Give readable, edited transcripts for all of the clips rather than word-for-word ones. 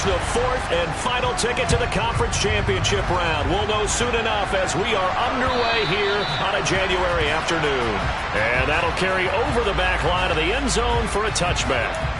clinch the fourth and final ticket to the conference championship round. We'll know soon enough as we are underway here on a January afternoon. And that'll carry over the back line of the end zone for a touchback.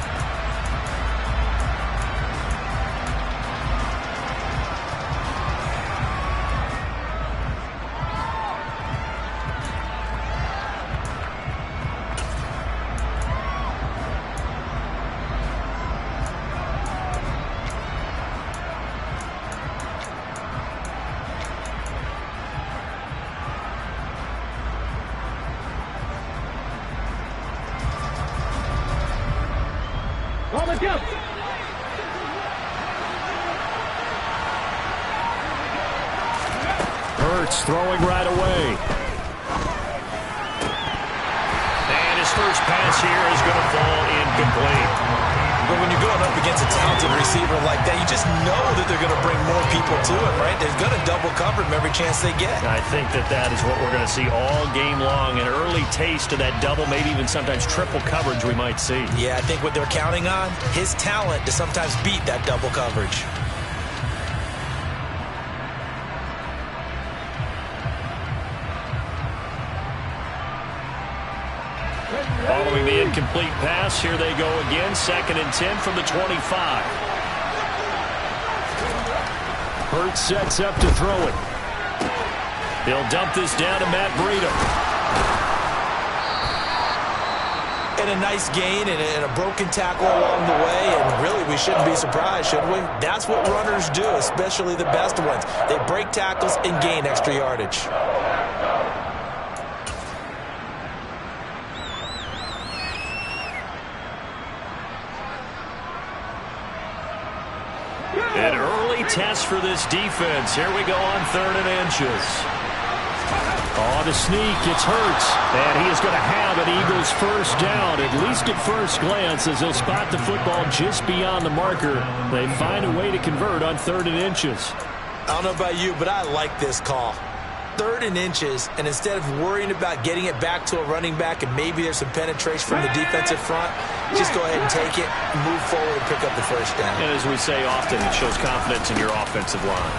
Hurts throwing right away. And his first pass here is going to fall incomplete. But when you're going up against a talented receiver like that, you just know that they're going to bring more people to him, right? They're going to double cover him every chance they get. I think that is what we're going to see all game long. An early taste of that double, maybe even sometimes triple coverage we might see. Yeah, I think what they're counting on, his talent to sometimes beat that double coverage. Following the incomplete pass, here they go again. 2nd and 10 from the 25. Hurts sets up to throw it. He'll dump this down to Matt Breida. And a nice gain and a broken tackle along the way, and really we shouldn't be surprised, should we? That's what runners do, especially the best ones. They break tackles and gain extra yardage. An early test for this defense. Here we go on 3rd and inches. On the sneak, it's Hurts. And he is going to have an Eagles first down, at least at first glance, as he'll spot the football just beyond the marker. They find a way to convert on 3rd and inches. I don't know about you, but I like this call. 3rd and inches, and instead of worrying about getting it back to a running back and maybe there's some penetration from the defensive front, just go ahead and take it, move forward, and pick up the first down. And as we say often, it shows confidence in your offensive line.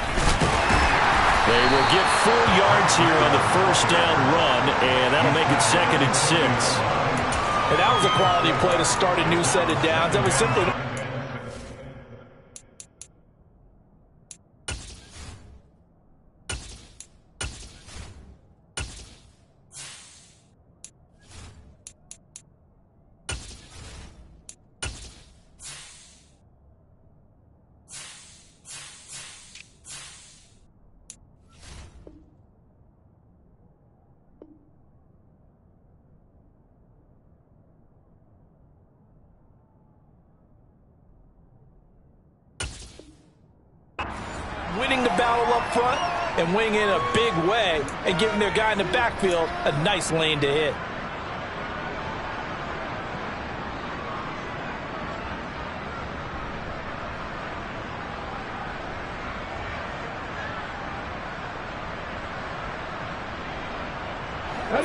They will get 4 yards here on the first down run, and that'll make it 2nd and 6. And that was a quality play to start a new set of downs. That was simply... winning the battle up front and winning in a big way and giving their guy in the backfield a nice lane to hit.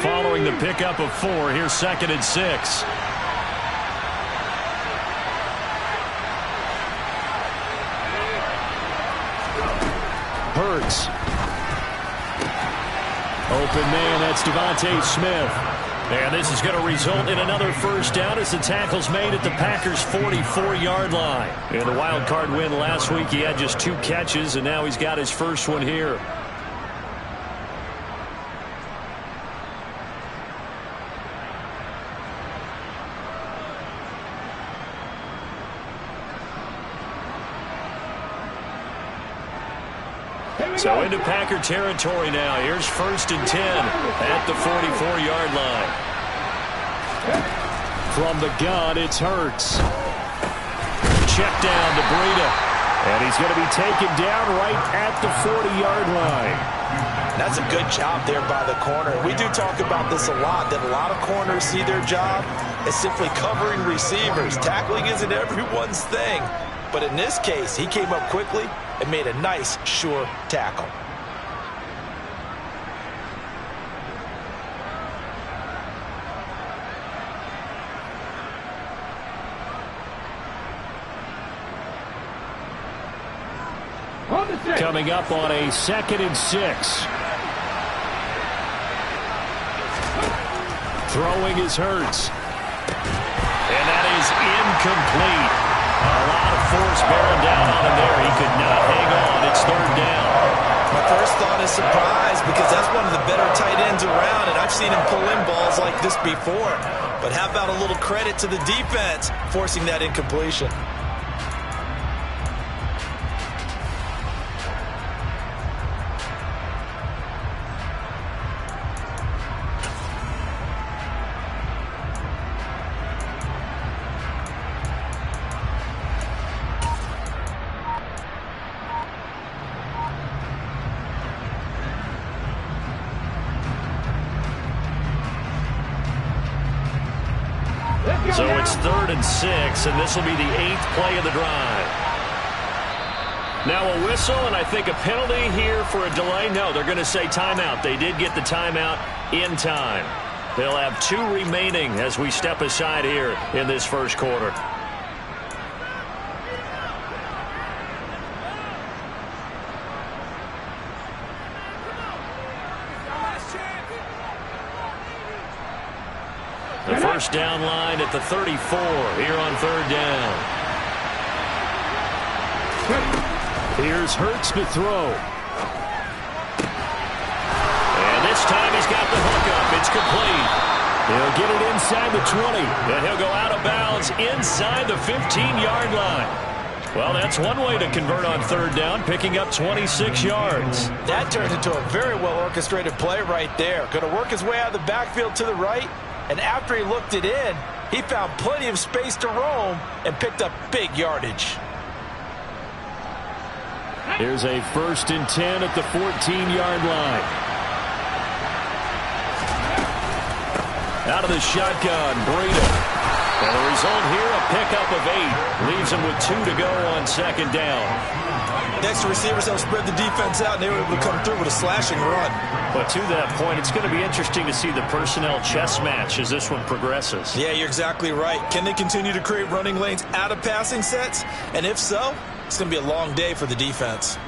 Following the pickup of 4, here's 2nd and 6. Hurts. Open man, that's Devontae Smith. And this is going to result in another first down as the tackle's made at the Packers' 44-yard line. In the wild card win last week, he had just 2 catches, and now he's got his first one here. So into Packer territory now. Here's 1st and 10 at the 44-yard line. From the gun, it's Hurts. Check down to Breida. And he's going to be taken down right at the 40-yard line. That's a good job there by the corner. We do talk about this a lot, that a lot of corners see their job as simply covering receivers. Tackling isn't everyone's thing. But in this case, he came up quickly and made a nice, sure tackle. Coming up on a 2nd and 6. Throwing is Hurts. And that is incomplete. A lot of force bearing down on him there. He could not hang on. It's 3rd down. My first thought is surprise because that's one of the better tight ends around, and I've seen him pull in balls like this before. But how about a little credit to the defense forcing that incompletion? So it's 3rd and 6, and this will be the 8th play of the drive. Now a whistle, and I think a penalty here for a delay. No, they're going to say timeout. They did get the timeout in time. They'll have 2 remaining as we step aside here in this first quarter. The first down line at the 34 here on 3rd down. Here's Hurts to throw. And this time he's got the hook up. It's complete. He'll get it inside the 20. And he'll go out of bounds inside the 15-yard line. Well, that's one way to convert on 3rd down, picking up 26 yards. That turns into a very well-orchestrated play right there. Going to work his way out of the backfield to the right. And after he looked it in, he found plenty of space to roam and picked up big yardage. Here's a 1st and 10 at the 14-yard line. Out of the shotgun, Breida. And the result here, a pickup of 8. Leaves him with 2 to go on 2nd down. Next, the receivers help spread the defense out, and they were able to come through with a slashing run. But to that point, it's going to be interesting to see the personnel chess match as this one progresses. Yeah, you're exactly right. Can they continue to create running lanes out of passing sets? And if so, it's going to be a long day for the defense.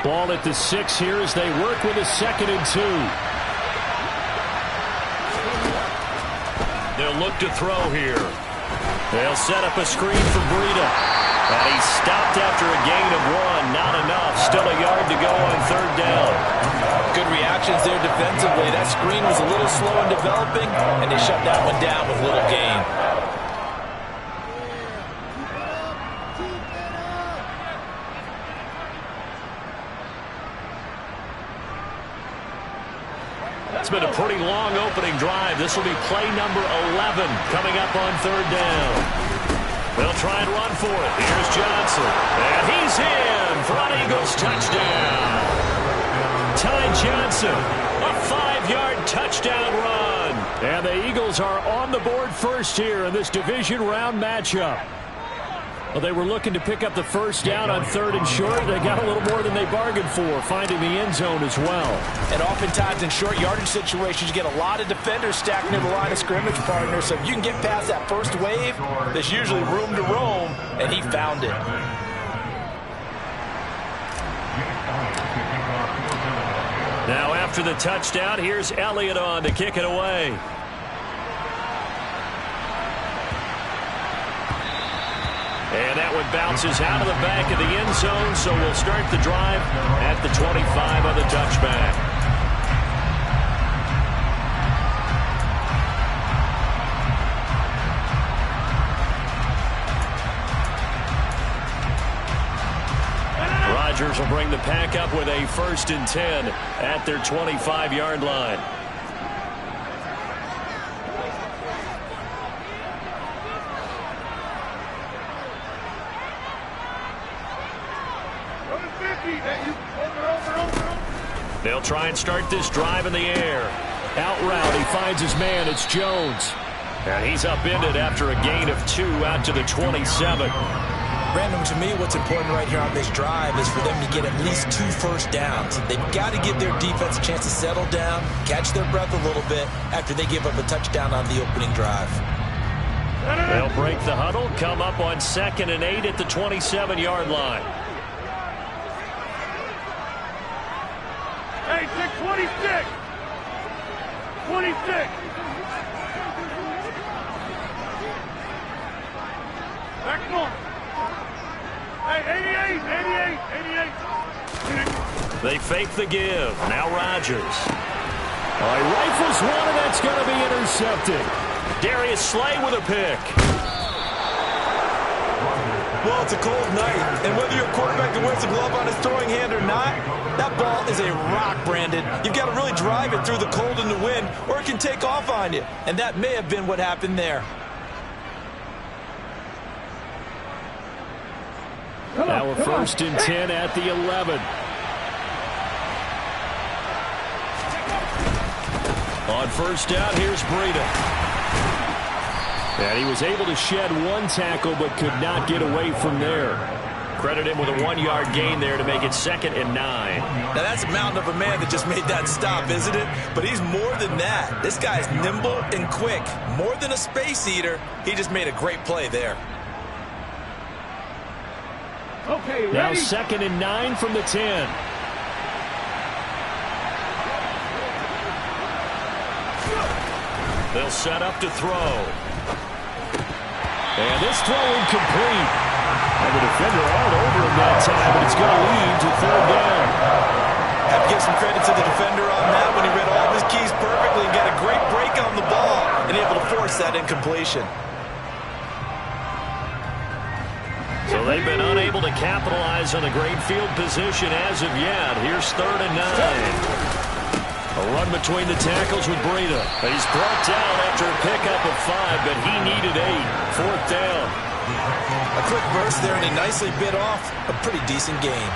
Ball at the 6 here as they work with a 2nd and 2. They'll look to throw here. They'll set up a screen for Breida. And he's stopped after a gain of 1. Not enough. Still a yard to go on 3rd down. Good reactions there defensively. That screen was a little slow in developing, and they shut that one down with little gain. It's been a pretty long opening drive. This will be play number 11 coming up on 3rd down. They'll try and run for it. Here's Johnson. And he's in for an Eagles touchdown. Ty Johnson, a 5-yard touchdown run. And the Eagles are on the board first here in this division round matchup. Well, they were looking to pick up the first down on 3rd and short. They got a little more than they bargained for, finding the end zone as well. And oftentimes in short yardage situations, you get a lot of defenders stacked near the line of scrimmage, partner. So if you can get past that first wave, there's usually room to roam, and he found it. Now after the touchdown, here's Elliott on to kick it away. And that one bounces out of the back of the end zone, so we'll start the drive at the 25 on the touchback. Rodgers will bring the pack up with a 1st and 10 at their 25-yard line. They'll try and start this drive in the air. Out route, he finds his man. It's Jones. And he's upended after a gain of 2 out to the 27. Brandon, to me, what's important right here on this drive is for them to get at least 2 first downs. They've got to give their defense a chance to settle down, catch their breath a little bit after they give up a touchdown on the opening drive. They'll break the huddle, come up on 2nd and 8 at the 27-yard line. Hey, 26! 26! Back north. Hey, 88! They fake the give. Now Rodgers. He rifles one, and that's going to be intercepted. Darius Slay with a pick. Well, it's a cold night, and whether you're a quarterback that wears a glove on his throwing hand or not, that ball is a rock, Brandon. You've got to really drive it through the cold and the wind, or it can take off on you. And that may have been what happened there. Now a 1st and 10 at the 11. On 1st down, here's Breida. And he was able to shed 1 tackle but could not get away from there. Credit him with a 1-yard gain there to make it 2nd and 9. Now that's a mountain of a man that just made that stop, isn't it? But he's more than that. This guy's nimble and quick. More than a space eater, he just made a great play there. Okay, ready? Now 2nd and 9 from the 10. They'll set up to throw. And this throw incomplete. And the defender all over him that time, but it's going to lead to 3rd down. Have to give some credit to the defender on that when he read all of his keys perfectly and got a great break on the ball and able to force that incompletion. So they've been unable to capitalize on a great field position as of yet. Here's 3rd and 9. A run between the tackles with Breida. He's brought down after a pickup of 5, but he needed 8. 4th down. A quick burst there, and he nicely bit off a pretty decent gain.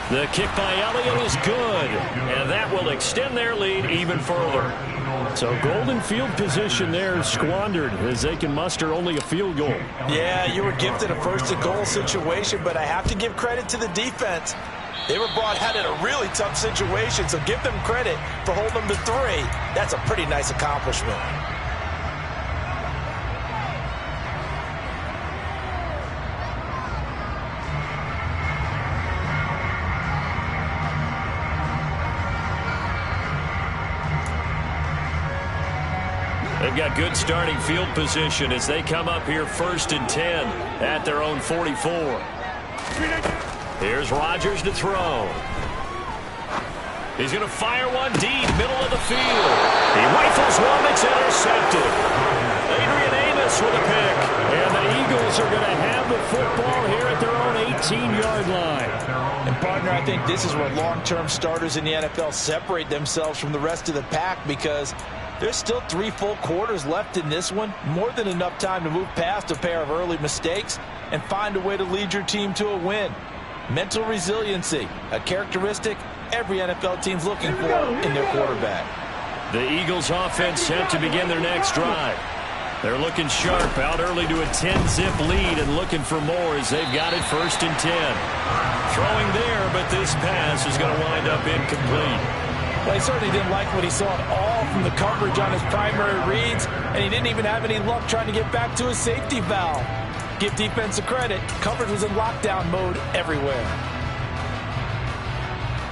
The kick by Elliott is good, and that will extend their lead even further. So golden field position there squandered as they can muster only a field goal. Yeah, you were gifted a 1st and goal situation, but I have to give credit to the defense. They were brought out in a really tough situation, so give them credit for holding them to 3. That's a pretty nice accomplishment. They've got good starting field position as they come up here 1st and 10 at their own 44. Here's Rodgers to throw. He's going to fire one deep, middle of the field. He rifles one that's intercepted. Adrian Amos with a pick. And the Eagles are going to have the football here at their own 18-yard line. And, partner, I think this is where long-term starters in the NFL separate themselves from the rest of the pack because there's still 3 full quarters left in this one. More than enough time to move past a pair of early mistakes and find a way to lead your team to a win. Mental resiliency, a characteristic every NFL team's looking for in their quarterback. The Eagles offense set to begin their next drive. They're looking sharp out early to a 10-zip lead and looking for more as they've got it 1st and 10. Throwing there, but this pass is going to wind up incomplete. Well, he certainly didn't like what he saw at all from the coverage on his primary reads, and he didn't even have any luck trying to get back to his safety valve. Give defense a credit. Coverage was in lockdown mode everywhere.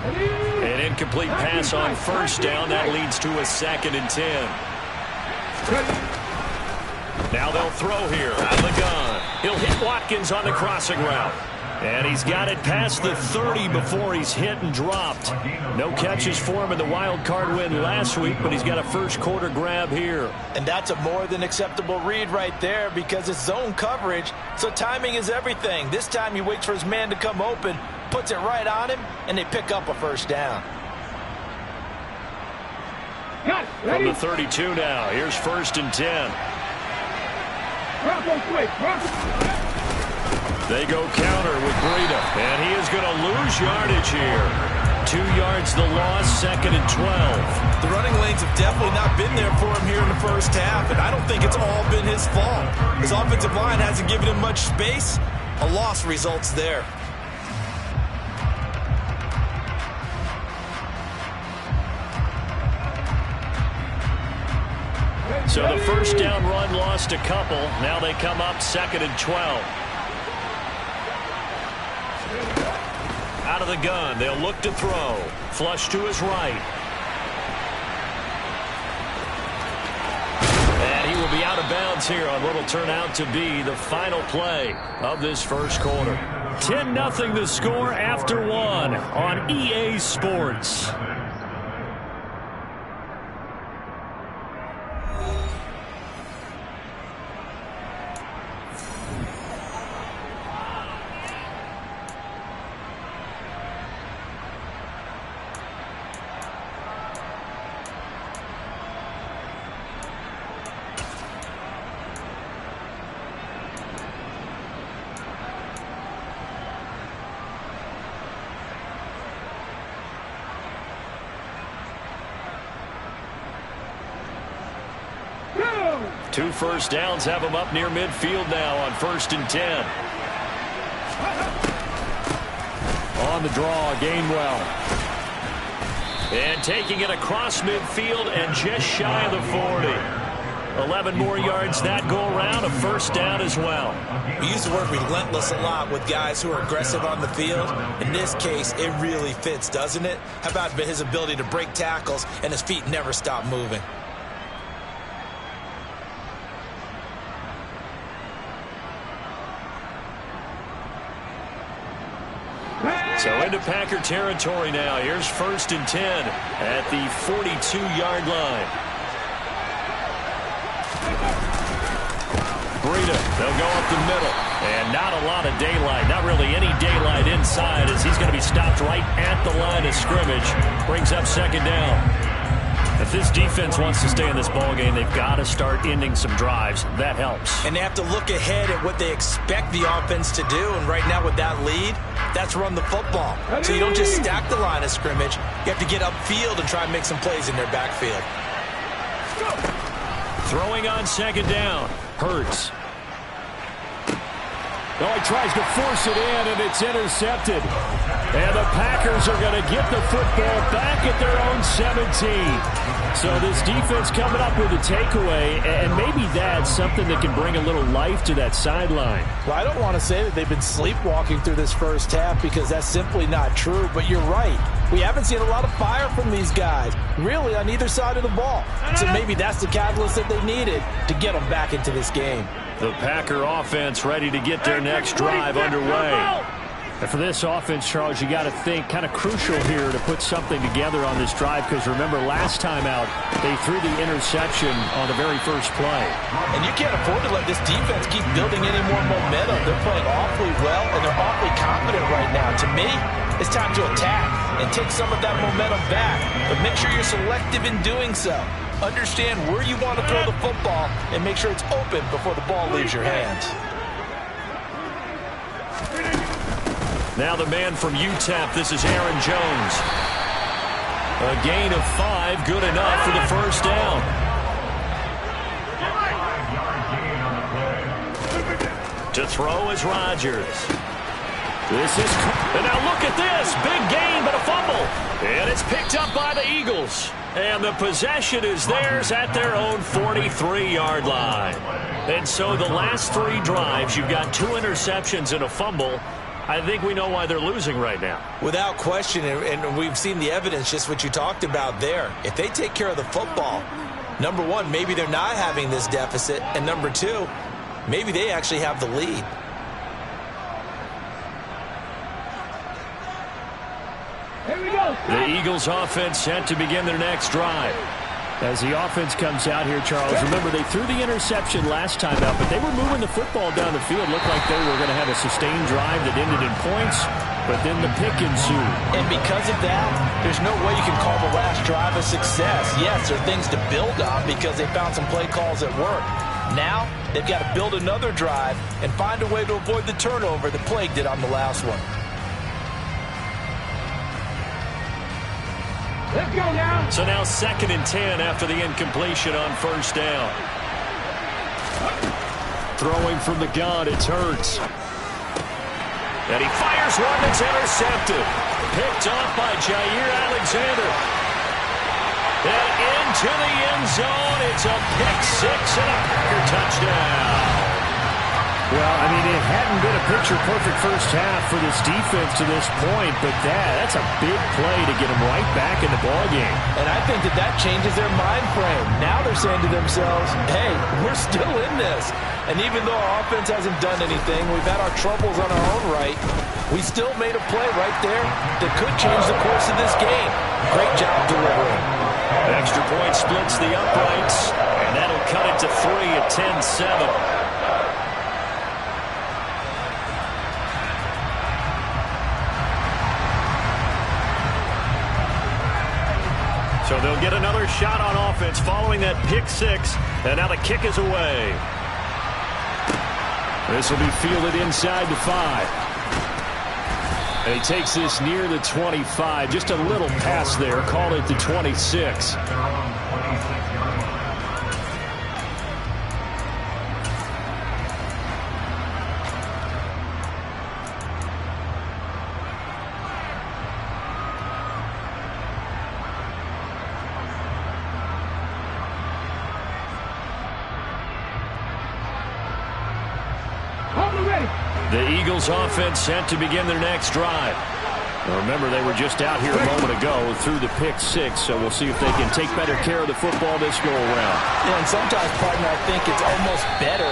An incomplete pass on 1st down. That leads to a 2nd and 10. Now they'll throw here out of the gun. He'll hit Watkins on the crossing route. And he's got it past the 30 before he's hit and dropped. No catches for him in the wild card win last week, but he's got a 1st quarter grab here. And that's a more than acceptable read right there because it's zone coverage, so timing is everything. This time he waits for his man to come open, puts it right on him, and they pick up a 1st down. From the 32 now, here's 1st and 10. They go counter with Breida, and he is going to lose yardage here. 2 yards the loss, 2nd and 12. The running lanes have definitely not been there for him here in the first half, and I don't think it's all been his fault. His offensive line hasn't given him much space. A loss results there. So the first down run lost a couple. Now they come up 2nd and 12. Out of the gun, they'll look to throw. Flush to his right. And he will be out of bounds here on what will turn out to be the final play of this first quarter. 10-0 the score after 1 on EA Sports. Two first downs have him up near midfield now on 1st and 10. On the draw, Gainwell. And taking it across midfield and just shy of the 40. 11 more yards that go around, a first down as well. We use the word relentless a lot with guys who are aggressive on the field. In this case, it really fits, doesn't it? How about his ability to break tackles and his feet never stop moving? So into Packer territory now. Here's 1st and 10 at the 42-yard line. Breida, they'll go up the middle. And not a lot of daylight. Not really any daylight inside as he's going to be stopped right at the line of scrimmage. Brings up 2nd down. If this defense wants to stay in this ballgame, they've got to start ending some drives. That helps. And they have to look ahead at what they expect the offense to do. And right now with that lead, that's run the football. So you don't just stack the line of scrimmage. You have to get upfield and try and make some plays in their backfield. Throwing on 2nd down. Hurts. Oh, he tries to force it in, and it's intercepted. And the Packers are going to get the football back at their own 17. So this defense coming up with a takeaway, and maybe that's something that can bring a little life to that sideline. Well, I don't want to say that they've been sleepwalking through this first half because that's simply not true, but you're right. We haven't seen a lot of fire from these guys, really, on either side of the ball. So maybe that's the catalyst that they needed to get them back into this game. The Packer offense ready to get their next drive underway. And for this offense, Charles, you got to think kind of crucial here to put something together on this drive because remember last time out they threw the interception on the very first play. And you can't afford to let this defense keep building any more momentum. They're playing awfully well and they're awfully confident right now. To me, it's time to attack and take some of that momentum back. But make sure you're selective in doing so. Understand where you want to throw the football and make sure it's open before the ball leaves your hands. Now the man from UTEP, this is Aaron Jones. A gain of 5, good enough for the first down. To throw is Rodgers. And now look at this, big gain but a fumble. And it's picked up by the Eagles. And the possession is theirs at their own 43-yard line. And so the last 3 drives, you've got 2 interceptions and a fumble. I think we know why they're losing right now. Without question, and we've seen the evidence, just what you talked about there. If they take care of the football, number one, maybe they're not having this deficit, and number 2, maybe they actually have the lead. Here we go. The Eagles offense set to begin their next drive. As the offense comes out here, Charles, remember they threw the interception last time out, but they were moving the football down the field. Looked like they were going to have a sustained drive that ended in points, but then the pick ensued. And because of that, there's no way you can call the last drive a success. Yes, there are things to build on because they found some play calls at work. Now, they've got to build another drive and find a way to avoid the turnover that plagued it on the last one. Let's go now. So now 2nd and 10 after the incompletion on 1st down. Throwing from the gun, it's Hurts. And he fires one that's intercepted. Picked off by Jair Alexander. And into the end zone. It's a pick-6 and a Packer touchdown. Well, I mean, it hadn't been a picture-perfect first half for this defense to this point, but that's a big play to get them right back in the ballgame. And I think that changes their mind frame. Now they're saying to themselves, hey, we're still in this. And even though our offense hasn't done anything, we've had our troubles on our own right, we still made a play right there that could change the course of this game. Great job delivering. Extra point splits the uprights, and that'll cut it to 3 at 10-7. So they'll get another shot on offense following that pick-6, and now the kick is away. This will be fielded inside the 5. And he takes this near the 25. Just a little pass there. Call it the 26. The Eagles offense set to begin their next drive. Now remember, they were just out here a moment ago through the pick-6, so we'll see if they can take better care of the football this go-around. Yeah, and sometimes, partner, I think it's almost better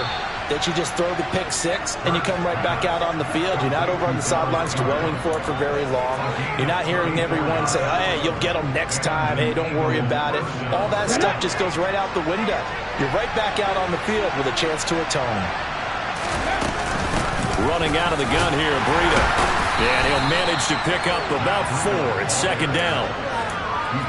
that you just throw the pick-6 and you come right back out on the field. You're not over on the sidelines dwelling for it for very long. You're not hearing everyone say, hey, you'll get them next time. Hey, don't worry about it. All that stuff just goes right out the window. You're right back out on the field with a chance to atone. Running out of the gun here, Breida. And he'll manage to pick up about 4. It's 2nd down.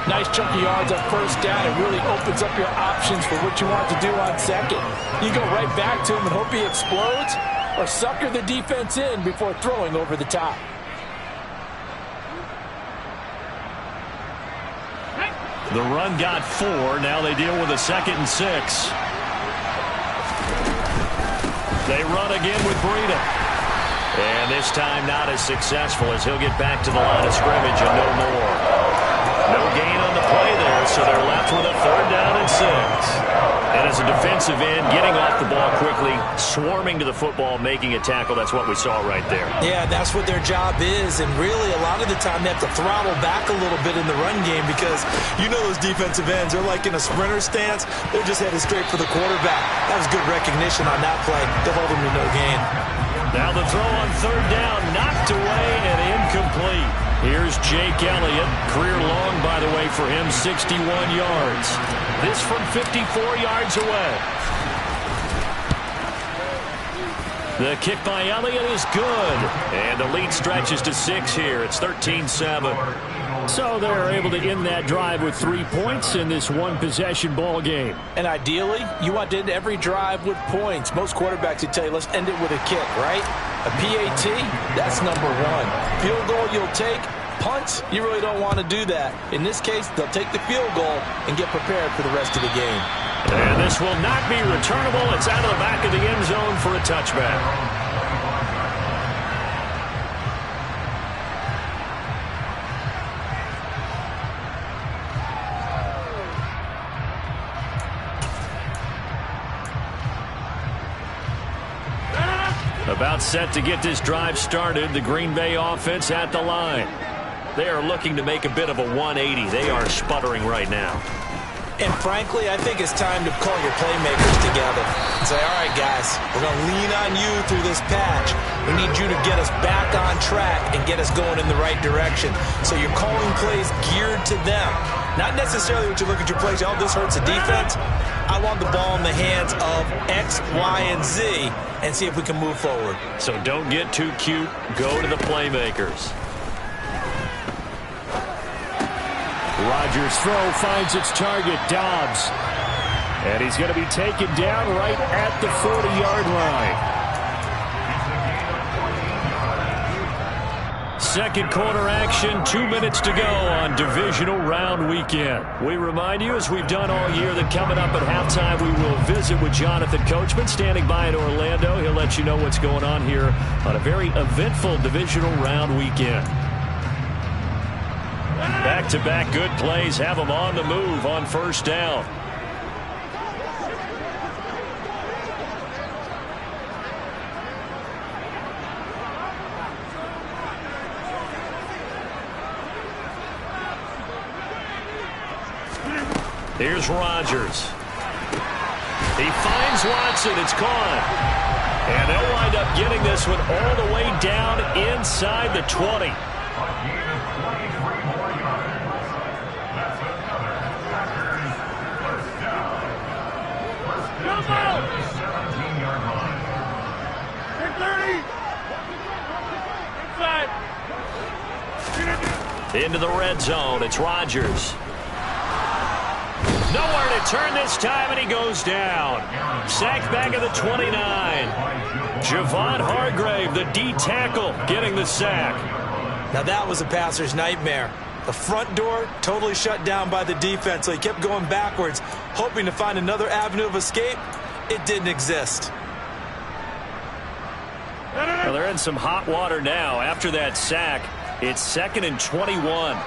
Nice chunk of yards on 1st down. It really opens up your options for what you want to do on 2nd. You go right back to him and hope he explodes, or sucker the defense in before throwing over the top. The run got 4. Now they deal with a 2nd and 6. They run again with Breida. And this time not as successful as he'll get back to the line of scrimmage and no more. No gain on the play there, so they're left with a 3rd down and 6. And as a defensive end, getting off the ball quickly, swarming to the football, making a tackle, that's what we saw right there. Yeah, that's what their job is, and really a lot of the time they have to throttle back a little bit in the run game because you know those defensive ends, they're like in a sprinter stance, they're just headed straight for the quarterback. That was good recognition on that play. They'll hold him to no gain. Now the throw on 3rd down, knocked away and incomplete. Here's Jake Elliott. Career long, by the way, for him, 61 yards. This from 54 yards away. The kick by Elliott is good. And the lead stretches to 6 here. It's 13-7. So they're able to end that drive with 3 points in this one-possession ball game. And ideally, you want to end every drive with points. Most quarterbacks would tell you, let's end it with a kick, right? A PAT, that's number 1. Field goal you'll take. Punts, you really don't want to do that. In this case, they'll take the field goal and get prepared for the rest of the game. And this will not be returnable. It's out of the back of the end zone for a touchback. About set to get this drive started. The Green Bay offense at the line. They are looking to make a bit of a 180. They are sputtering right now. And frankly, I think it's time to call your playmakers together and say, all right, guys, we're going to lean on you through this patch. We need you to get us back on track and get us going in the right direction. So you're calling plays geared to them. Not necessarily what you look at your plays, oh, this hurts the defense. I want the ball in the hands of X, Y, and Z and see if we can move forward. So don't get too cute. Go to the playmakers. Rodgers' throw finds its target, Dobbs. And he's going to be taken down right at the 40-yard line. second quarter action. 2 minutes to go on divisional round weekend. We remind you, as we've done all year, that coming up at halftime, we will visit with Jonathan Coachman standing by in Orlando. He'll let you know what's going on here on a very eventful divisional round weekend. Back-to-back good plays have them on the move on first down. Here's Rodgers. He finds Watson. It's caught. And they'll wind up getting this one all the way down inside the 20. Into the red zone. It's Rodgers. Nowhere to turn this time, and he goes down. Sacked back at the 29. Javon Hargrave, the D tackle, getting the sack. Now that was a passer's nightmare. The front door totally shut down by the defense, so he kept going backwards, hoping to find another avenue of escape. It didn't exist. Well, they're in some hot water now. After that sack, it's 2nd and 21.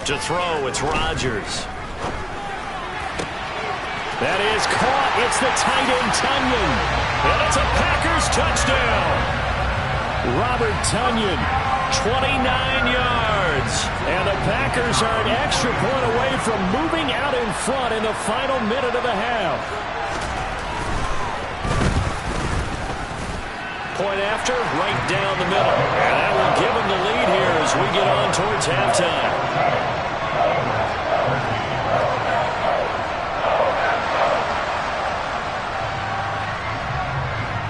To throw, it's Rodgers. That is caught. It's the tight end, Tonyan. And it's a Packers touchdown. Robert Tonyan, 29 yards. And the Packers are an extra point away from moving out in front in the final minute of the half. Point after, right down the middle. And that will give them the lead here as we get on towards halftime.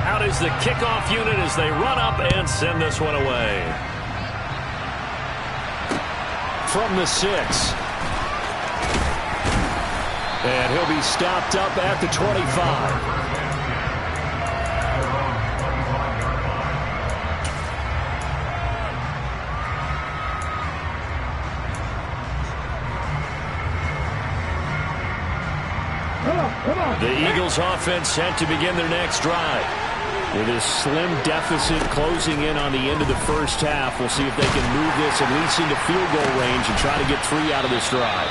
Out is the kickoff unit as they run up and send this one away. From the 6. And he'll be stopped up at the 25. The Eagles offense set to begin their next drive. With a slim deficit closing in on the end of the first half, we'll see if they can move this at least into field goal range and try to get 3 out of this drive.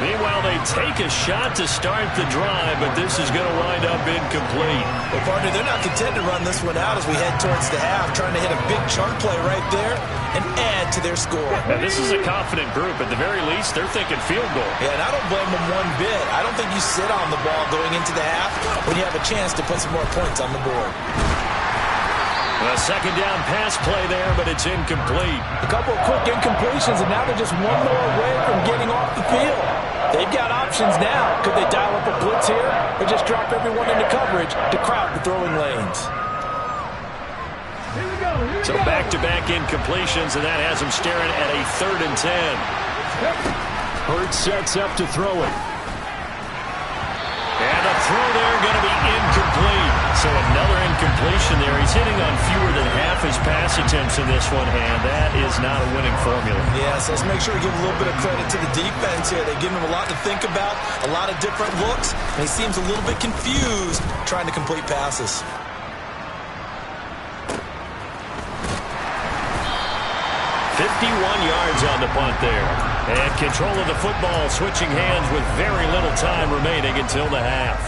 Meanwhile, they take a shot to start the drive, but this is going to wind up incomplete. Well, partner, they're not content to run this one out as we head towards the half, trying to hit a big chunk play right there and add to their score. Now, this is a confident group. At the very least, they're thinking field goal. Yeah, and I don't blame them one bit. I don't think you sit on the ball going into the half when you have a chance to put some more points on the board. A second down pass play there, but it's incomplete. A couple of quick incompletions, and now they're just one more away from getting off the field. They've got options now. Could they dial up a blitz here or just drop everyone into coverage to crowd the throwing lanes? So back-to-back incompletions, and that has them staring at a 3rd and 10. Hurts sets up to throw it. And the throw there going to be incomplete. So another incompletion there. He's hitting on fewer than half his pass attempts in this one, and that is not a winning formula. Yes, let's make sure we give a little bit of credit to the defense here. They give him a lot to think about, a lot of different looks, and he seems a little bit confused trying to complete passes. Yards on the punt there. And control of the football, switching hands with very little time remaining until the half.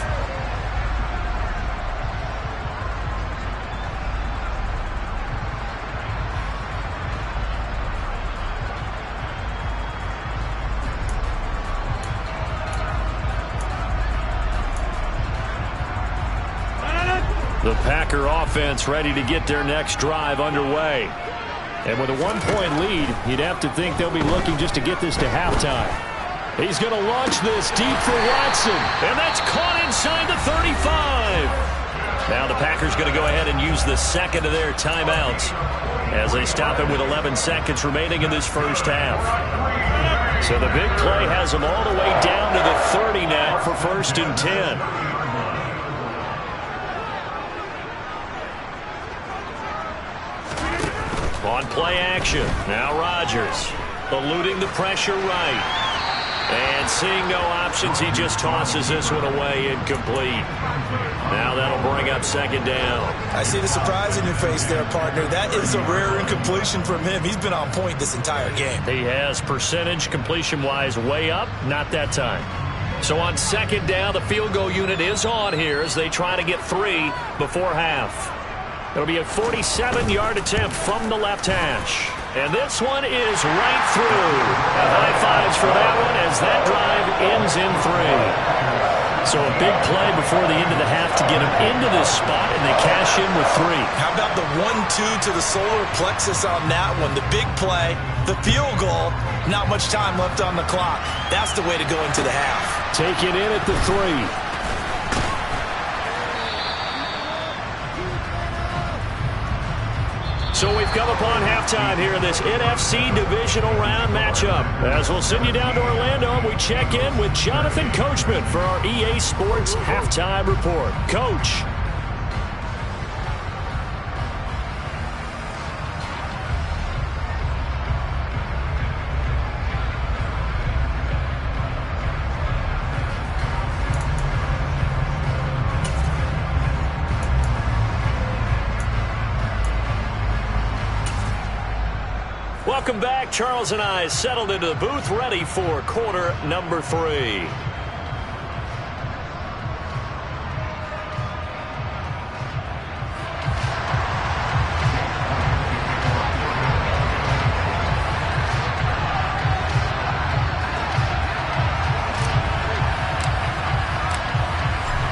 The Packer offense ready to get their next drive underway. And with a 1-point lead, you'd have to think they'll be looking just to get this to halftime. He's going to launch this deep for Watson. And that's caught inside the 35. Now the Packers going to go ahead and use the second of their timeouts as they stop him with 11 seconds remaining in this first half. So the big play has them all the way down to the 30 now for 1st and 10. On play action, now Rodgers eluding the pressure right. And seeing no options, he just tosses this one away, incomplete. Now that'll bring up second down. I see the surprise in your face there, partner. That is a rare incompletion from him. He's been on point this entire game. He has percentage completion-wise way up, not that time. So on second down, the field goal unit is on here as they try to get 3 before half. It'll be a 47-yard attempt from the left hash. And this one is right through. And high fives for that one as that drive ends in 3. So a big play before the end of the half to get him into this spot, and they cash in with 3. How about the 1-2 to the solar plexus on that one? The big play, the field goal, not much time left on the clock. That's the way to go into the half. Take it in at the 3. So we've come upon halftime here in this NFC divisional round matchup. As we'll send you down to Orlando, and we check in with Jonathan Coachman for our EA Sports Halftime Report. Coach. Welcome back. Charles and I settled into the booth, ready for quarter number 3.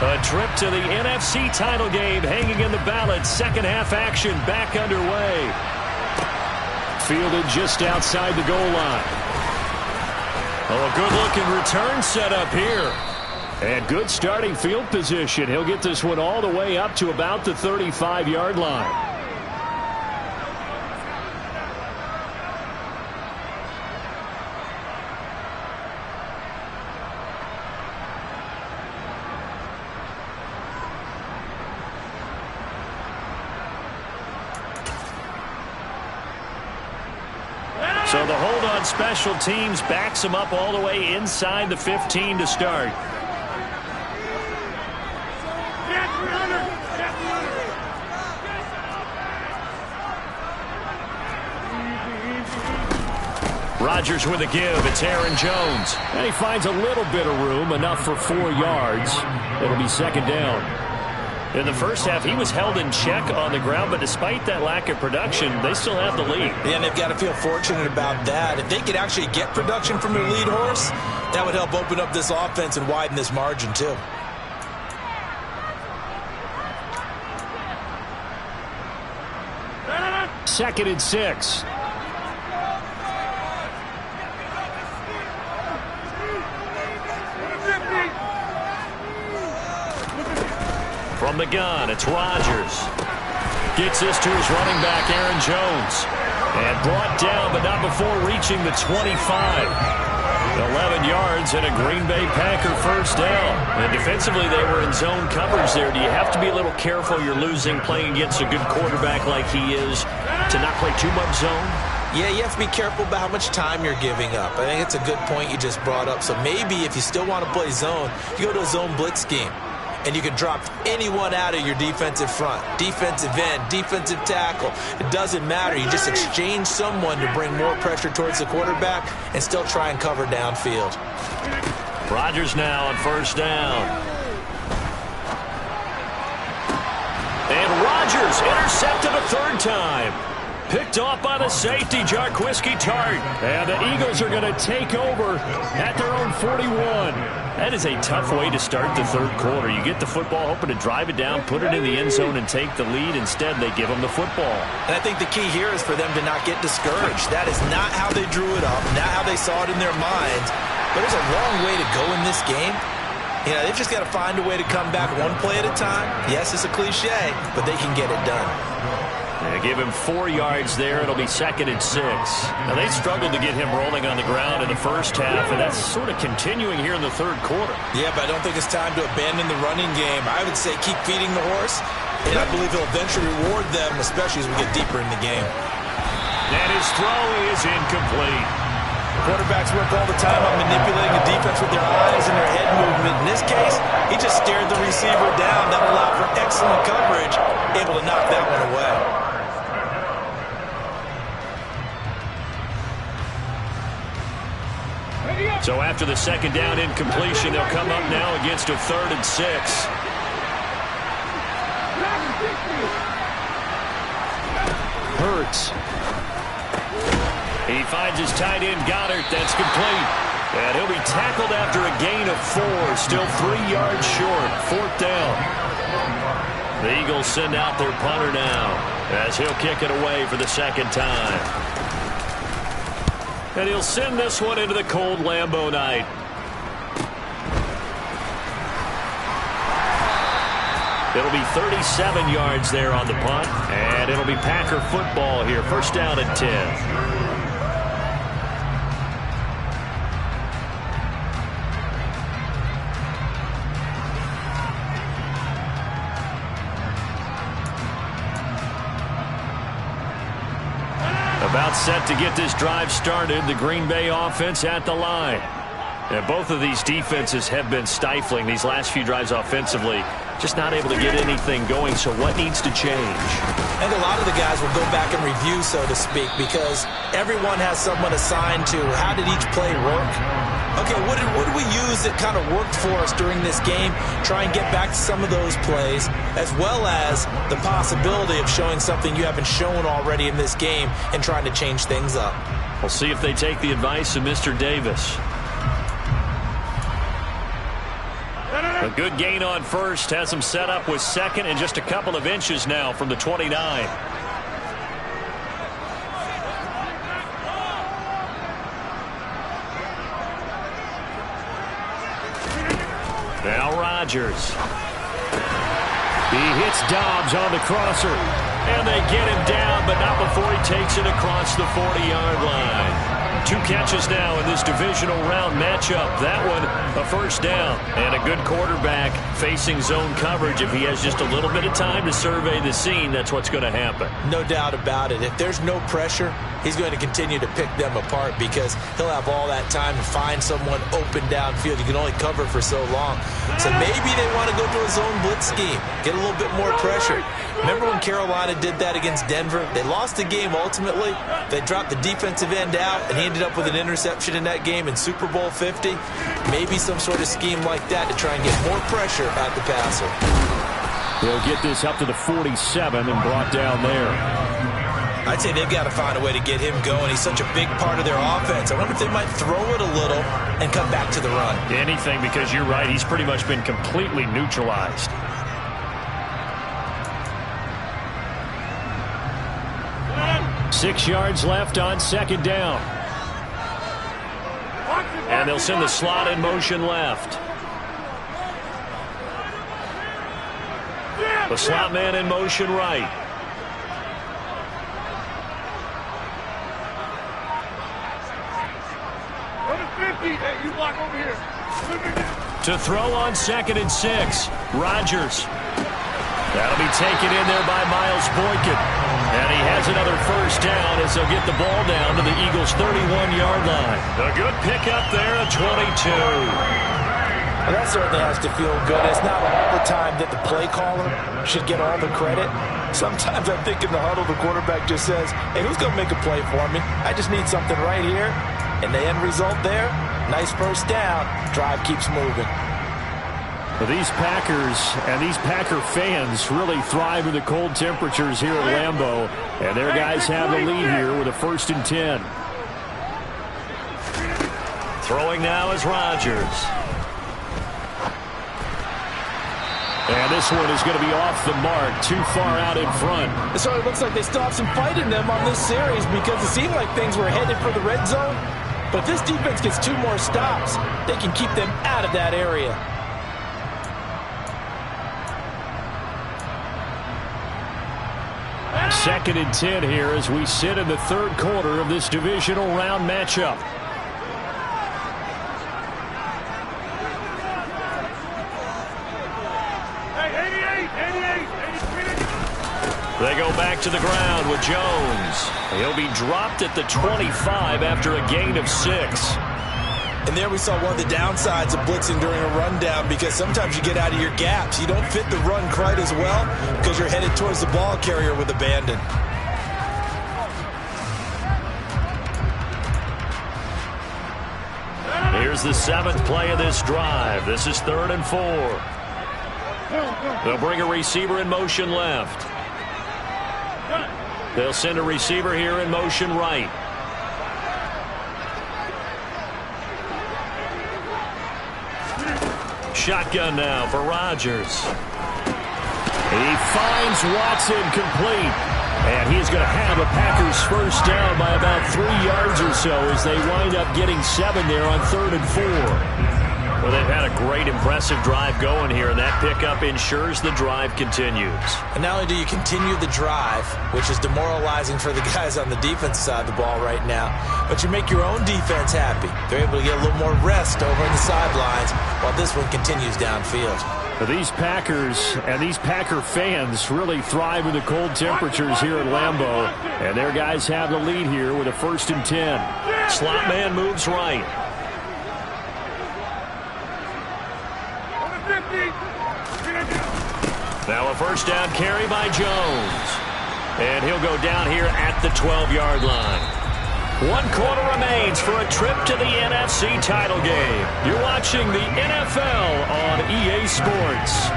A trip to the NFC title game hanging in the balance. Second half action back underway. Fielded just outside the goal line. Oh, a good-looking return set up here. And good starting field position. He'll get this one all the way up to about the 35-yard line. So the hold on special teams backs him up all the way inside the 15 to start. Rodgers with a give. It's Aaron Jones. And he finds a little bit of room, enough for 4 yards. It'll be second down. In the first half, he was held in check on the ground, but despite that lack of production, they still have the lead. Yeah, and they've got to feel fortunate about that. If they could actually get production from their lead horse, that would help open up this offense and widen this margin, too. Second and 6. From the gun, it's Rodgers. Gets this to his running back, Aaron Jones. And brought down, but not before reaching the 25. 11 yards and a Green Bay Packer first down. And defensively, they were in zone coverage there. Do you have to be a little careful you're losing playing against a good quarterback like he is to not play too much zone? Yeah, you have to be careful about how much time you're giving up. I think it's a good point you just brought up. So maybe if you still want to play zone, you go to a zone blitz scheme. And you can drop anyone out of your defensive front, defensive end, defensive tackle. It doesn't matter. You just exchange someone to bring more pressure towards the quarterback and still try and cover downfield. Rodgers now on first down. And Rodgers intercepted a third time. Picked off by the safety, Jarquiski Tart. And the Eagles are going to take over at their own 41. That is a tough way to start the third quarter. You get the football, hoping to drive it down, put it in the end zone, and take the lead. Instead, they give them the football. And I think the key here is for them to not get discouraged. That is not how they drew it up, not how they saw it in their minds. But there's a long way to go in this game. You know, they've just got to find a way to come back one play at a time. Yes, it's a cliche, but they can get it done. They give him 4 yards there. It'll be second and 6. Now, they struggled to get him rolling on the ground in the first half, and that's sort of continuing here in the third quarter. Yeah, but I don't think it's time to abandon the running game. I would say keep feeding the horse, and I believe he'll eventually reward them, especially as we get deeper in the game. And his throw is incomplete. Quarterbacks work all the time on manipulating the defense with their eyes and their head movement. In this case, he just stared the receiver down. That allowed for excellent coverage, able to knock that one away. So after the second down incompletion, they'll come up now against a 3rd and 6. Hurts. He finds his tight end, Goddard. That's complete. And he'll be tackled after a gain of 4. Still 3 yards short. 4th down. The Eagles send out their punter now as he'll kick it away for the second time. And he'll send this one into the cold Lambeau night. It'll be 37 yards there on the punt. And it'll be Packer football here. 1st down and 10. About set to get this drive started. The Green Bay offense at the line. And both of these defenses have been stifling these last few drives offensively. Just not able to get anything going. So what needs to change? I think a lot of the guys will go back and review, so to speak, because everyone has someone assigned to how did each play work. Okay, what did we use that kind of worked for us during this game? Try and get back to some of those plays, as well as the possibility of showing something you haven't shown already in this game and trying to change things up. We'll see if they take the advice of Mr. Davis. A good gain on 1st. Has them set up with 2nd and just a couple of inches now from the 29. Now Rodgers. He hits Dobbs on the crosser. And they get him down, but not before he takes it across the 40-yard line. 2 catches now in this divisional round matchup. That one, a 1st down. And a good quarterback facing zone coverage. If he has just a little bit of time to survey the scene, that's what's going to happen. No doubt about it. If there's no pressure, he's going to continue to pick them apart because he'll have all that time to find someone open downfield. You can only cover for so long. So maybe they want to go to a zone blitz scheme, get a little bit more pressure. Remember when Carolina did that against Denver? They lost the game ultimately. They dropped the defensive end out, and he ended up with an interception in that game in Super Bowl 50. Maybe some sort of scheme like that to try and get more pressure at the passer. They'll get this up to the 47 and brought down there. I'd say they've got to find a way to get him going. He's such a big part of their offense. I wonder if they might throw it a little and come back to the run. Anything, because you're right. He's pretty much been completely neutralized. Six yards left on 2nd down. And they'll send the slot in motion left. The slot man in motion right. Hey, you block over here. To throw on 2nd and 6. Rodgers. That'll be taken in there by Miles Boykin. And he has another 1st down as they'll get the ball down to the Eagles' 31-yard line. A good pickup there at 22. Well, that certainly has to feel good. It's not all the time that the play caller should get all the credit. Sometimes I think in the huddle the quarterback just says, hey, who's going to make a play for me? I just need something right here. And the end result there, nice 1st down. Drive keeps moving. Well, these Packers and these Packer fans really thrive in the cold temperatures here at Lambeau. And their guys have the lead here with a 1st and 10. Throwing now is Rodgers. And this one is going to be off the mark, too far out in front. So it looks like they still have some fight in them on this series because it seemed like things were headed for the red zone. But if this defense gets 2 more stops, they can keep them out of that area. Second and 10 here as we sit in the 3rd quarter of this divisional round matchup. They go back to the ground with Jones. He'll be dropped at the 25 after a gain of 6. And there we saw one of the downsides of blitzing during a rundown, because sometimes you get out of your gaps. You don't fit the run quite as well because you're headed towards the ball carrier with abandon. Here's the 7th play of this drive. This is 3rd and 4. They'll bring a receiver in motion left. They'll send a receiver here in motion right. Shotgun now for Rodgers. He finds Watson complete. And he's going to have a Packers first down by about 3 yards or so as they wind up getting 7 there on 3rd and 4. Well, they've had a great, impressive drive going here, and that pickup ensures the drive continues. And not only do you continue the drive, which is demoralizing for the guys on the defense side of the ball right now, but you make your own defense happy. They're able to get a little more rest over on the sidelines while this one continues downfield. These Packers and these Packer fans really thrive in the cold temperatures here at Lambeau, and their guys have the lead here with a 1st and 10. Slot man moves right. Now a first down carry by Jones. And he'll go down here at the 12-yard line. 1 quarter remains for a trip to the NFC title game. You're watching the NFL on EA Sports.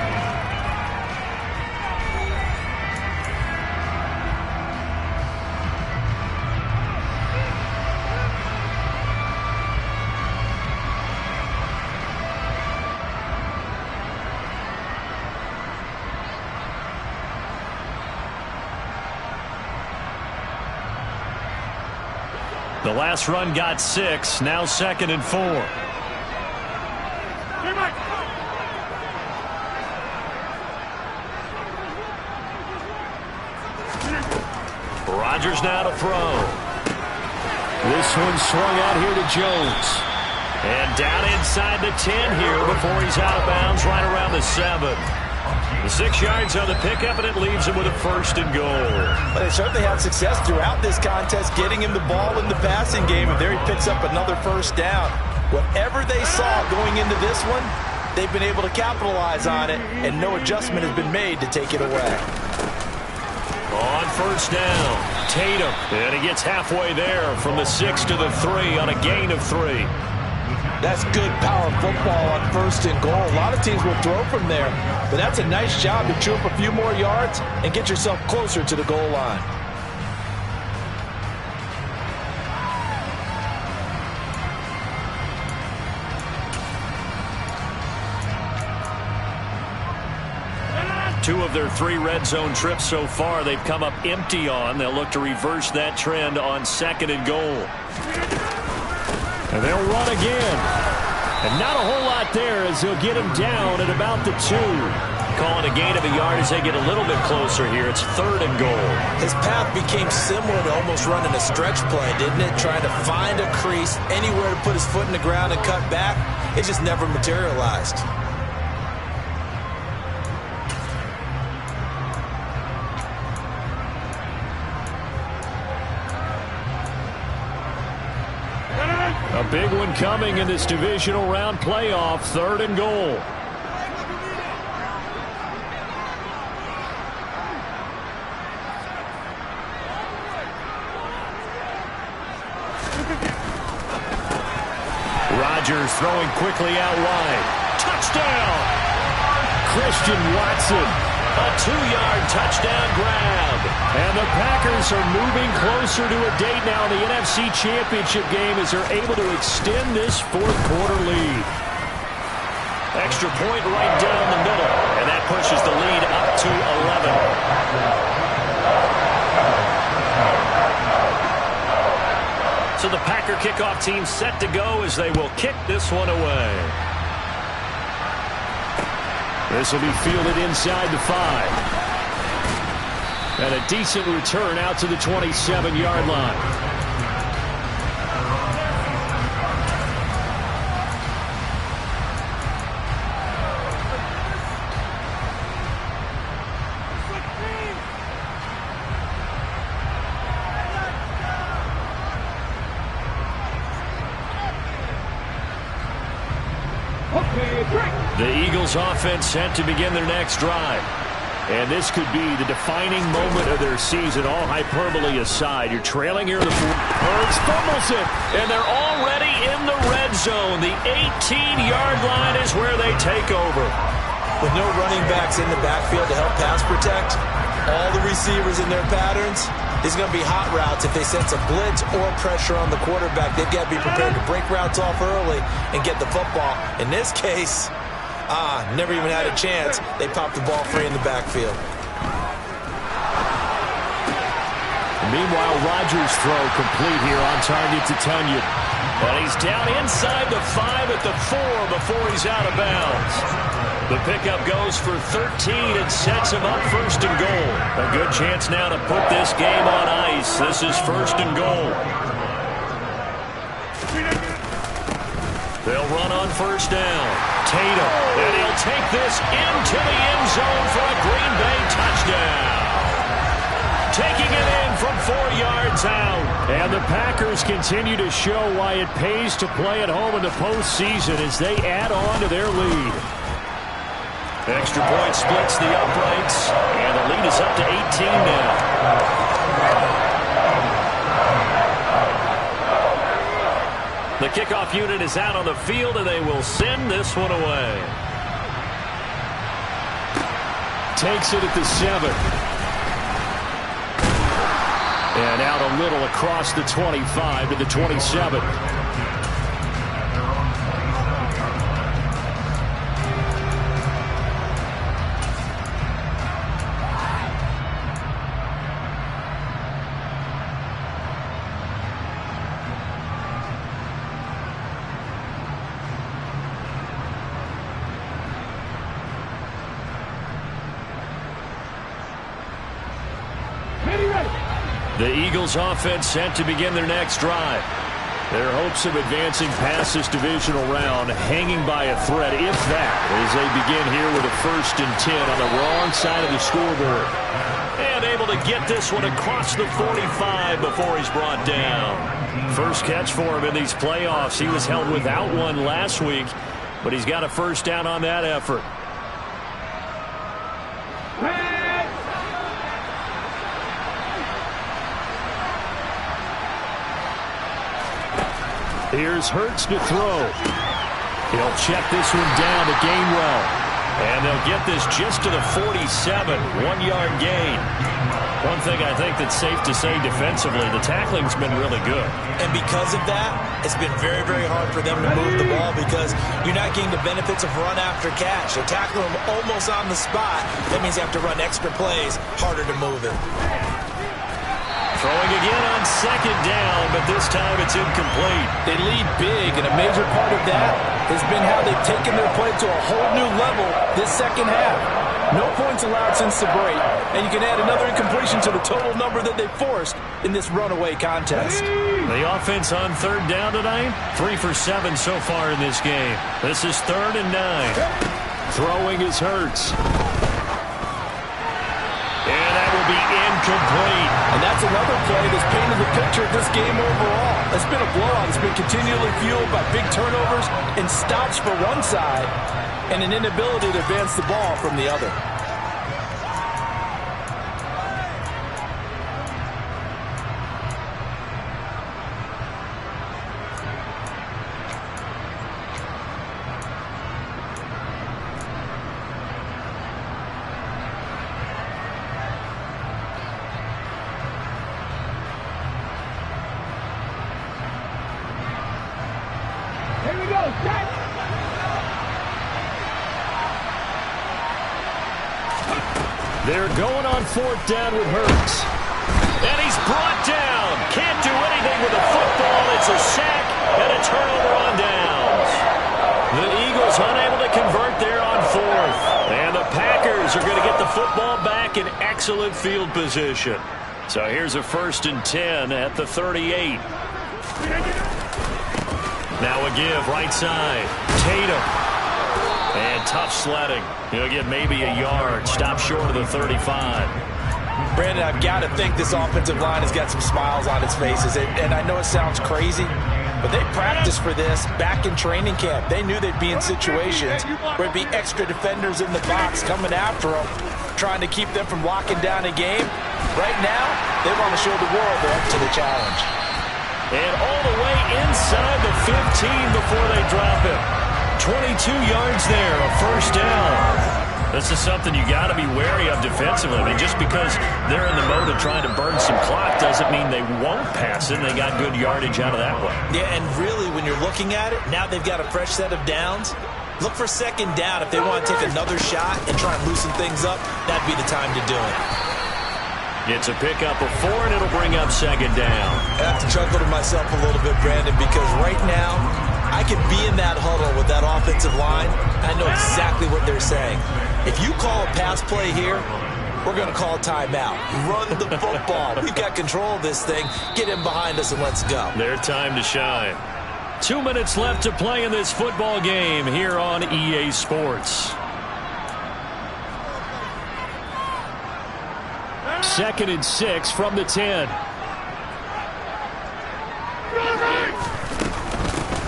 The last run got 6, now 2nd and 4. Rodgers now to throw. This one swung out here to Jones. And down inside the 10 here before he's out of bounds right around the 7. The 6 yards on the pickup, and it leaves him with a 1st and goal. But they certainly had success throughout this contest getting him the ball in the passing game, and there he picks up another 1st down. Whatever they saw going into this one, they've been able to capitalize on it, and no adjustment has been made to take it away. On 1st down, Tatum. And he gets halfway there from the 6 to the 3 on a gain of 3. That's good power football on 1st and goal. A lot of teams will throw from there, but that's a nice job to chew up a few more yards and get yourself closer to the goal line. Two of their 3 red zone trips so far they've come up empty on. They'll look to reverse that trend on 2nd and goal. And they'll run again. And not a whole lot there as he'll get him down at about the 2. Calling a gain of a yard as they get a little bit closer here. It's 3rd and goal. His path became similar to almost running a stretch play, didn't it? Trying to find a crease, anywhere to put his foot in the ground and cut back. It just never materialized. A big one coming in this divisional round playoff. 3rd and goal. Rodgers throwing quickly out wide. Touchdown! Christian Watson. A 2-yard touchdown grab. And the Packers are moving closer to a date now in the NFC Championship game as they're able to extend this 4th quarter lead. Extra point right down the middle. And that pushes the lead up to 11. So the Packer kickoff team set to go as they will kick this one away. This will be fielded inside the 5. And a decent return out to the 27-yard line. The Eagles offense set to begin their next drive. And this could be the defining moment of their season, all hyperbole aside. You're trailing here in the fourth. Hurts fumbles it, and they're already in the red zone. The 18-yard line is where they take over. With no running backs in the backfield to help pass protect, all the receivers in their patterns, these are going to be hot routes. If they sense a blitz or pressure on the quarterback, they've got to be prepared to break routes off early and get the football. In this case, never even had a chance. They popped the ball free in the backfield. Meanwhile, Rodgers' throw complete here on target to Tunyon. And he's down inside the 5 at the 4 before he's out of bounds. The pickup goes for 13 and sets him up first and goal. A good chance now to put this game on ice. This is first and goal. They'll run on first down. Tatum, and he'll take this into the end zone for a Green Bay touchdown. Taking it in from 4 yards out. And the Packers continue to show why it pays to play at home in the postseason as they add on to their lead. Extra point splits the uprights, and the lead is up to 18 now. The kickoff unit is out on the field, and they will send this one away. Takes it at the 7. And out a little across the 25 to the 27. The Eagles offense set to begin their next drive. Their hopes of advancing past this divisional round hanging by a thread, if that, as they begin here with a 1st and 10 on the wrong side of the scoreboard. And able to get this one across the 45 before he's brought down. First catch for him in these playoffs. He was held without one last week, but he's got a first down on that effort. Here's Hurts to throw. He'll check this one down to Gainwell. And they'll get this just to the 47, 1-yard gain. One thing I think that's safe to say defensively, the tackling's been really good. And because of that, it's been very, very hard for them to move the ball because you're not getting the benefits of run after catch. They're tackling them almost on the spot. That means you have to run extra plays, harder to move it. Throwing again on 2nd down, but this time it's incomplete. They lead big, and a major part of that has been how they've taken their play to a whole new level this second half. No points allowed since the break, and you can add another incompletion to the total number that they forced in this runaway contest. The offense on 3rd down tonight, 3 for 7 so far in this game. This is 3rd and 9. Throwing is Hurts. And that will be incomplete. And that's another play that's painted the picture of this game overall. It's been a blowout. It's been continually fueled by big turnovers and stops for one side and an inability to advance the ball from the other. They're going on 4th down with Hurts. And he's brought down. Can't do anything with the football. It's a sack and a turnover on downs. The Eagles unable to convert there on 4th. And the Packers are going to get the football back in excellent field position. So here's a 1st and 10 at the 38. Now a give right side. Tatum. And tough sledding. He'll get maybe a yard. Stop short of the 35. Brandon, I've got to think this offensive line has got some smiles on its faces. And I know it sounds crazy, But they practiced for this back in training camp. They knew they'd be in situations where there'd be extra defenders in the box coming after them, trying to keep them from locking down a game. Right now, they want to show the world they're up to the challenge. And all the way inside the 15 before they drop him. 22 yards there, a first down. This is something you got to be wary of defensively. I mean, just because they're in the mode of trying to burn some clock doesn't mean they won't pass it. They got good yardage out of that one. Yeah, and really, when you're looking at it, now they've got a fresh set of downs. Look for second down. If they want to take another shot and try and loosen things up, that'd be the time to do it. It's a pickup of 4, and it'll bring up second down. I have to chuckle to myself a little bit, Brandon, because right now, I could be in that huddle with that offensive line, and I know exactly what they're saying. If you call a pass play here, we're going to call a timeout. Run the football. We've got control of this thing. Get him behind us and let's go. Their time to shine. 2 minutes left to play in this football game here on EA Sports. 2nd and 6 from the 10.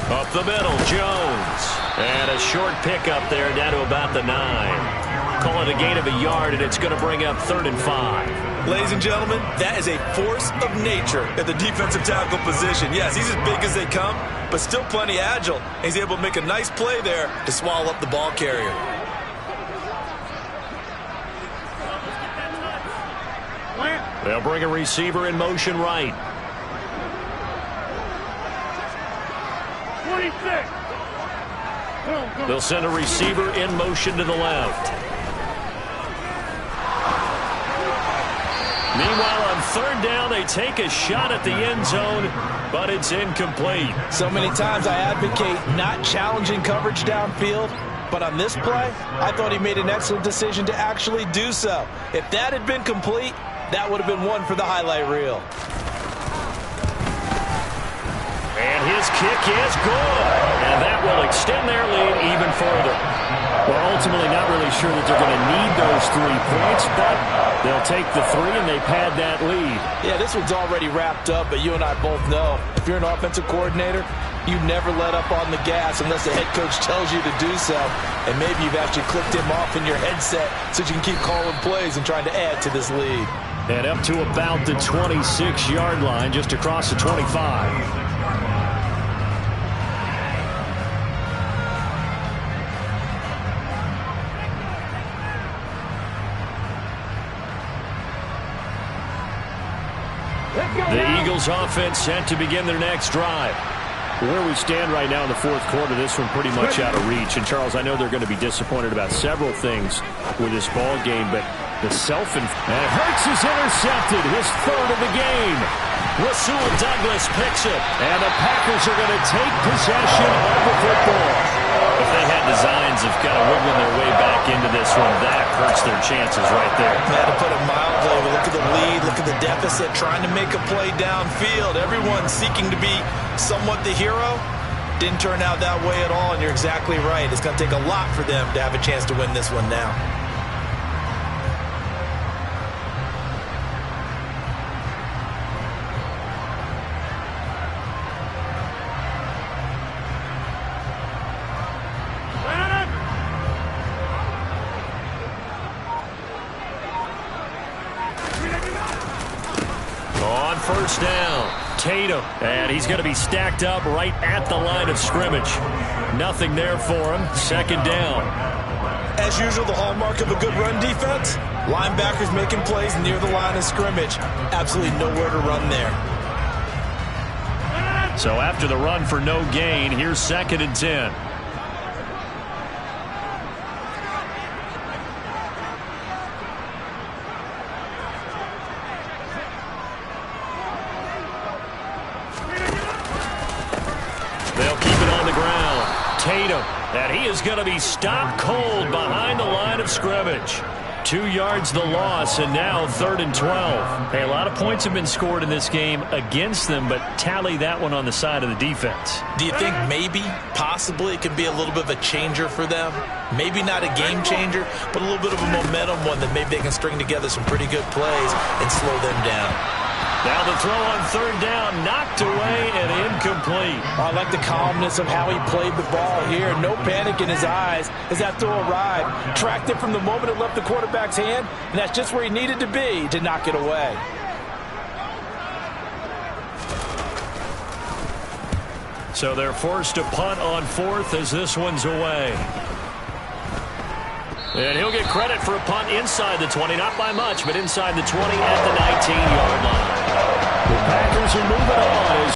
Up the middle, Jones. And a short pickup there down to about the 9. Call it a gain of a yard, and it's going to bring up 3rd and 5. Ladies and gentlemen, that is a force of nature at the defensive tackle position. Yes, he's as big as they come, but still plenty agile. He's able to make a nice play there to swallow up the ball carrier. They'll bring a receiver in motion right. 26. They'll send a receiver in motion to the left. Meanwhile, on 3rd down, they take a shot at the end zone, but it's incomplete. So many times I advocate not challenging coverage downfield, but on this play, I thought he made an excellent decision to actually do so. If that had been complete, that would have been one for the highlight reel. And his kick is good. And that will extend their lead even further. Well, ultimately not really sure that they're going to need those 3 points, but they'll take the 3 and they pad that lead. Yeah, this one's already wrapped up, but you and I both know if you're an offensive coordinator, you never let up on the gas unless the head coach tells you to do so. And maybe you've actually clicked him off in your headset so you can keep calling plays and trying to add to this lead. And up to about the 26-yard line, just across the 25. The Eagles offense set to begin their next drive. Where we stand right now in the 4th quarter, this one pretty much out of reach. And, Charles, I know they're going to be disappointed about several things with this ball game, but the and Hurts is intercepted, his 3rd of the game. Rasul Douglas picks it, and the Packers are going to take possession of the football. If they had designs of kind of wiggling their way back into this one, that hurts their chances right there. Man, to put it mildly, look at the lead, look at the deficit, trying to make a play downfield. Everyone seeking to be somewhat the hero. Didn't turn out that way at all, and you're exactly right. It's going to take a lot for them to have a chance to win this one now. First down, Tatum, and he's going to be stacked up right at the line of scrimmage. Nothing there for him. 2nd down. As usual, the hallmark of a good run defense, linebackers making plays near the line of scrimmage. Absolutely nowhere to run there. So after the run for no gain, here's 2nd and 10. Tatum, and he is going to be stopped cold behind the line of scrimmage. 2 yards the loss, and now 3rd and 12. Hey, a lot of points have been scored in this game against them, but tally that one on the side of the defense. Do you think maybe, possibly, it could be a little bit of a changer for them? Maybe not a game changer, but a little bit of a momentum one that maybe they can string together some pretty good plays and slow them down. Now the throw on third down, knocked away and incomplete. I like the calmness of how he played the ball here. No panic in his eyes as that throw arrived. Tracked it from the moment it left the quarterback's hand, and that's just where he needed to be to knock it away. So they're forced to punt on fourth as this one's away. And he'll get credit for a punt inside the 20, not by much, but inside the 20 at the 19-yard line. The Packers are moving on as